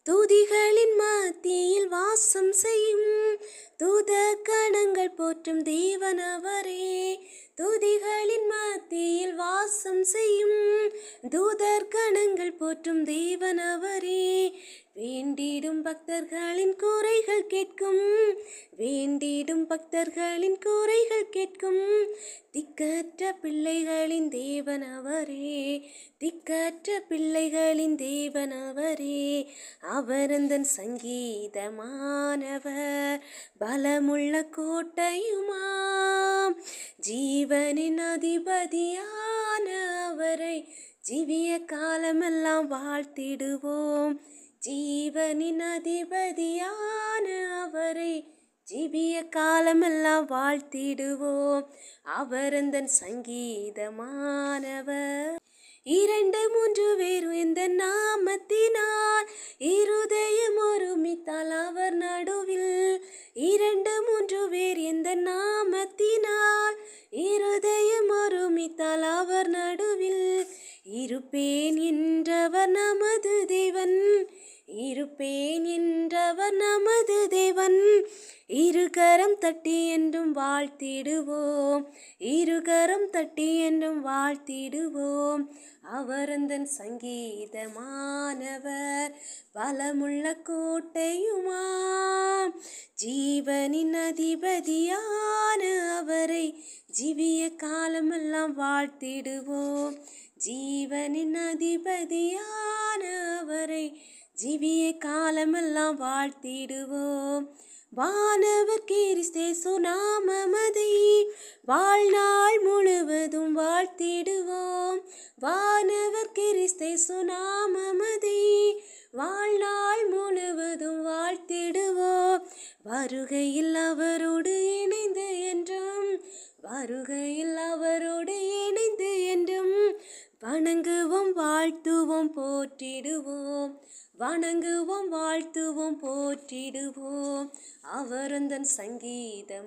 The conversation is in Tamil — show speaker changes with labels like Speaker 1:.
Speaker 1: துதிகளின் மத்தியில் வாசம் செய்யும் தூத கணங்கள் போற்றும் தேவன் அவரே. துதிகளின் மத்தியில் வாசம் செய்யும் தூதர் கணங்கள் போற்றும் தேவன் அவரே. வேண்டிடும் பக்தர்களின் குறைகள் கேட்கும், வேண்டிடும் பக்தர்களின் குறைகள் கேட்கும் திக்கற்ற பிள்ளைகளின் தேவன் அவரே. திக்கற்ற பிள்ளைகளின் தேவன் அவரே. அவரந்தன் சங்கீதமானவர், பலமுள்ள கோட்டையுமாம். ஜீவனின் அதிபதியான அவரை ஜீவிய காலமெல்லாம் வாழ்த்திடுவோம். ஜீவனின் அதிபதியான அவரை ஜீவிய காலமெல்லாம் வாழ்த்திடுவோம். அவரந்தன் சங்கீதமானவர். 2-3 பேர் இந்த நாமத்தினால் இருதயம் ஒருமித்தால் அவர் நடுவில். 2-3 பேர் இந்த நாமத்தினால் இருதயம் ஒருமித்தால் அவர் நடுவில். இருப்பேன் என்றவர் நமது தேவன், இருப்பேன் என்றவர் நமது தேவன். இருகரம் தட்டி என்றும் வாழ்த்திடுவோம், இருகரம் தட்டி என்றும் வாழ்த்திடுவோம். அவரந்தன் சங்கீதமானவர், பலமுள்ள கோட்டையுமாம். ஜீவனின் அதிபதியான அவரை ஜீவிய காலமெல்லாம் வாழ்த்திடுவோம். ஜீவனின் அதிபதியான அவரை ஜீவிய காலமெல்லாம் வாழ்த்திடுவோம். வானவர் கிறிஸ்தேசு நாமமதை வாழ்நாள் முழுவதும் வாழ்த்திடுவோம். வானவர் கிறிஸ்தேசு நாமமதை வாழ்நாள் முழுவதும் வாழ்த்திடுவோம். வருகையில் அவரோடு இணைந்து என்றும், வருகையில் அவரோடு இணைந்து என்றும் வணங்குவோம் வாழ்த்துவோம் போற்றிடுவோம். வணங்குவோம் வாழ்த்துவோம் போற்றிடுவோம். அவரந்தன் சங்கீதமானவர்.